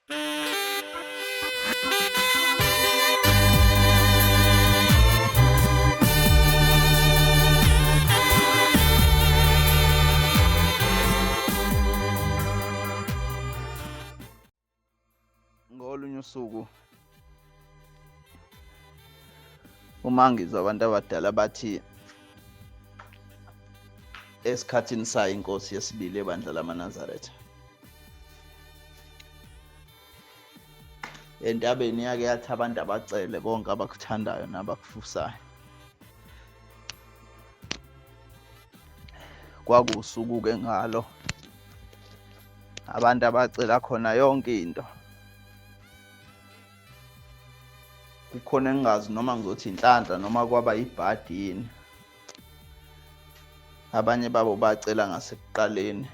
Ngolunye usuku uma ngizwa abantu abadala bathi esikhathini sayo inkosi yesibili ebandla lamaNazaretha entabeni yake yathi abantu abacele konke abakuthandayo nabakufusayo. Kwakusuku-ke ngalo abantu abacela khona yonke into. Kukhona engingazi noma ngizothi inhlanhla noma kwaba ibhadi yini. Abanye babo bacela ngasekuqaleni.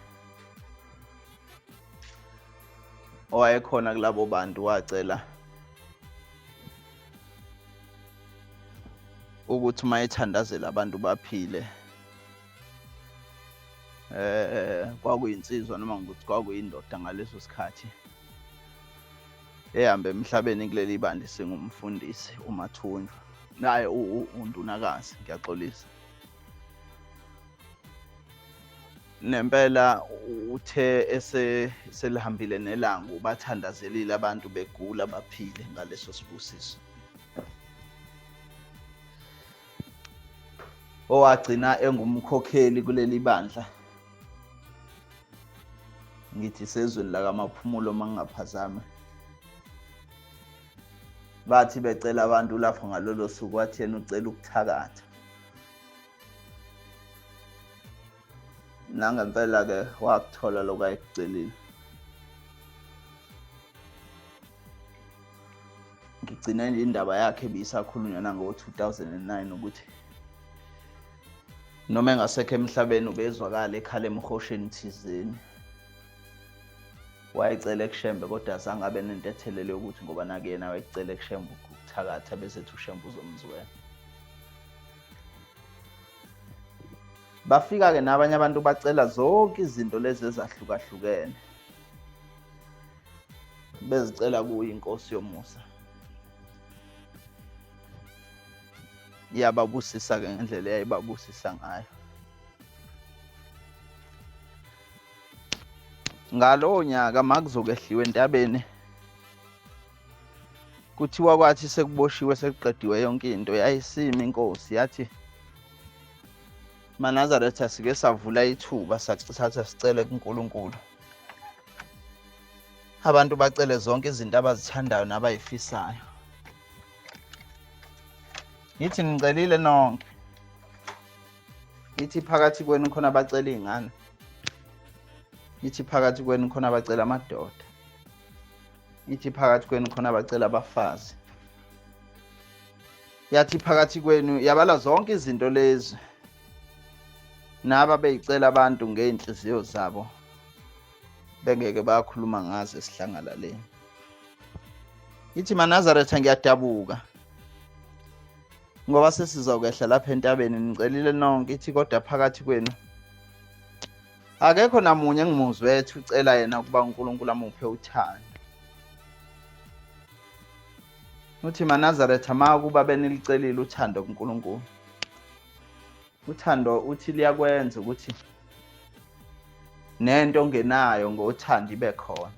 Owayekhona kulabo bantu wacela ukuthi mayethandazela abantu baphile. Kwakuyinsizwa noma ngithi kwakuyindoda ngaleso sikhathi ehamba emhlabeni kuleli bandi singumfundisi uMathunjwa naye undunakazi, ngiyaxolisa. Nempela uthe selihambile nelanga bathandazelile abantu begula baphile ngaleso sibusiso. Owagcina engumkhokheli kuleli bandla ngithi sezweni lakaMaphumulo mangingaphazami. Bathi becela abantu lapho ngalolo suku wathi yena ucela ukuthakatha. Nangempela-ke wakuthola lokho ayekucelile. Ngigcina nje indaba yakhe bisakhulunywa nango-2009 ukuthi noma engasekho emhlabeni ubezwakala ekhala emhosheni thizeni. Wayecela uShembe kodwa azange abe nento ethelele ukuthi ngoba nakuyena wayecela uShembe ukuthakatha bese ethi uShembe uzomzwela. Bafika-ke nabanye abantu bacela zonke izinto lezi ezahlukahlukene. Bezicela kuyo inkosi yomusa. Yababusisa-ke ngendlela eyayibabusisa ngayo. Ngalowo nyaka makuzokehliwe entabeni kuthiwa kwathi sekuboshiwe sekuqediwe yonke into yayisima inkosi yathi maNazaretha sike savula ithuba sathatha sicele kuNkulunkulu. Abantu bacele zonke izinto abazithandayo nabayifisayo. Ngithi ngicelile nonke. Ngithi phakathi kwenu khona abacela izingane. Ngithi phakathi kwenu khona abacela amadoda. Ngithi phakathi kwenu khona abacela abafazi. Yathi phakathi kwenu yabala zonke izinto lezi naba beyicela abantu ngeinhliziyo zabo bengeke bayakhuluma ngazo esihlangalaleni. Ngithi maNazaretha ngiyadabuka ngoba sesizawukwehla lapha entabeni nicelile nonke. Ithi kodwa phakathi kwenu akekho namunye engimuzwe ethi ucela yena ukuba uNkulunkulu amuphe uthando. Uthi maNazaretha makuba benilicelile uthando kuNkulunkulu. Uthando uthi liyakwenza ukuthi nento ongenayo ngothando ibe khona.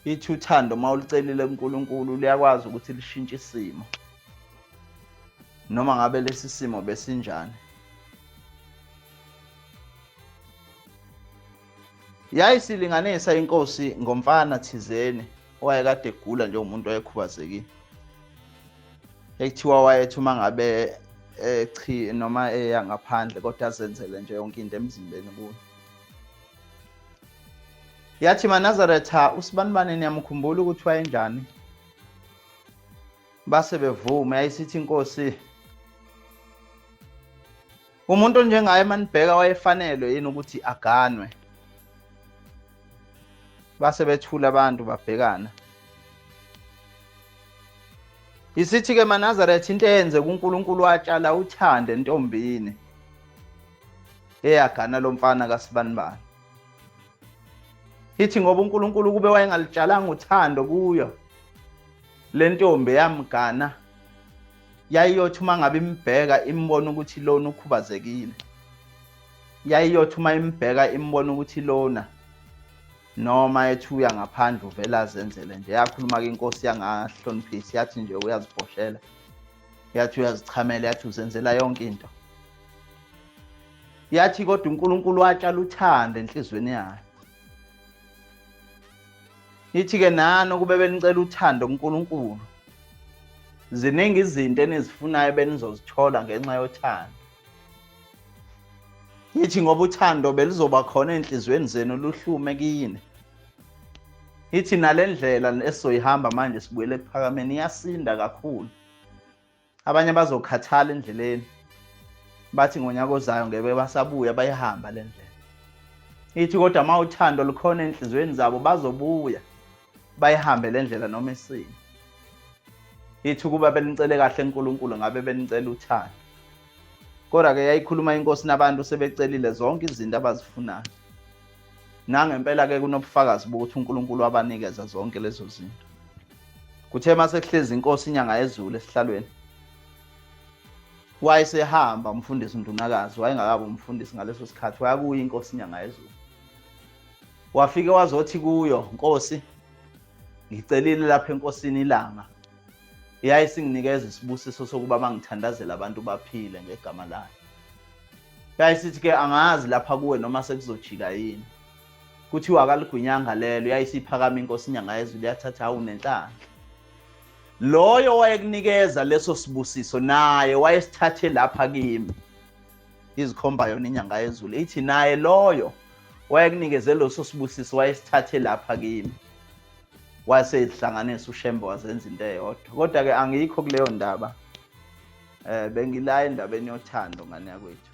Ithi uthando mawulicelile kuNkulunkulu liyakwazi ukuthi lishintshe isimo. Noma ngabe lesi simo besinjani. Yayisilinganisa inkosi ngomfana thizeni owayekade egula nje umuntu oyekhubazekile. Ekuthiwa wayethi uma ngabe noma ngaphandle kodwa azenzele nje yonke into emzimbeni kuyo. Yathi maNazaretha usibanibani niyamkhumbula ukuthi wayenjani? Base bevuma. Yayisithi inkosi umuntu njengaye manibheka wayefanele yini ukuthi aganwe. Base bethula abantu babhekana. Isithi-ke maNazaretha into eyenze kuNkulunkulu watshala uthando entombini eyagana lo mfana kaSibanibani. ithi ngoba uNkulunkulu kube wayengalitshalanga uthando kuyo le ntombi yamgana, yayiyothi uma ngabe imbheka imbona ukuthi lona ukhubazekile, yayiyothi uma imbheka imbona ukuthi lona noma ethi uya ngaphandle uvela azenzele nje. Yakhuluma-ke inkosi yangahloniphisi, yathi nje uyazibhoshela, yathi uyazichamela, yathi uzenzela yonke into. Yathi kodwa uNkulunkulu watshala uthando enhlizweni yayo. Ithi-ke nani kube benicela uthando kuNkulunkulu, ziningi izinto enizifunayo benizozithola ngenxa yothando. Ithi ngoba uthando belizoba khona enhlizweni zenu luhlume kini. Ithi nale ndlela esizoyihamba manje sibuyele ekuphakameni iyasinda kakhulu. Abanye bazokhathala endleleni, bathi ngonyaka ozayo ngeke basabuya bayihamba le ndlela. Ithi kodwa uma uthando lukhona enhlizweni zabo bazobuya bayihambe le ndlela noma isini. Ithi kuba benicele kahle uNkulunkulu ngabe benicela uthando. Kodwa-ke yayikhuluma inkosi nabantu sebecelile zonke izinto abazifunayo. Nangempela-ke kunobufakazi bokuthi uNkulunkulu wabanikeza zonke lezo zinto. Kuthe mase kuhlezi inkosi inyanga yezulu esihlalweni, wayesehamba umfundisi uNdunakazi, wayengakabi umfundisi ngaleso sikhathi, wayakuya inkosi inyanga yezulu. Wafike wazothi kuyo, Nkosi, ngicelile lapha enkosini Ilanga, yayisinginikeza isibusiso sokuba mangithandazela abantu baphile ngegama layo. Yayisithi-ke angazi lapha kuwe noma sekuzojika yini. Kuthiwa akaligunyanga lelo, yayisiphakama inkosi inyanga yezulu yathatha hawu nenhlanhla. Loyo wayekunikeza leso sibusiso naye wayesithathe lapha kimi. Izikhomba yona inyanga yezulu ithi naye loyo wayekunikeze leso sibusiso wayesithathe lapha kimi. Waseyihlanganisa uShembe wazenza into eyodwa. Kodwa-ke angikho kuleyo ndaba. Bengila endabeni yothando ngane yakwethu.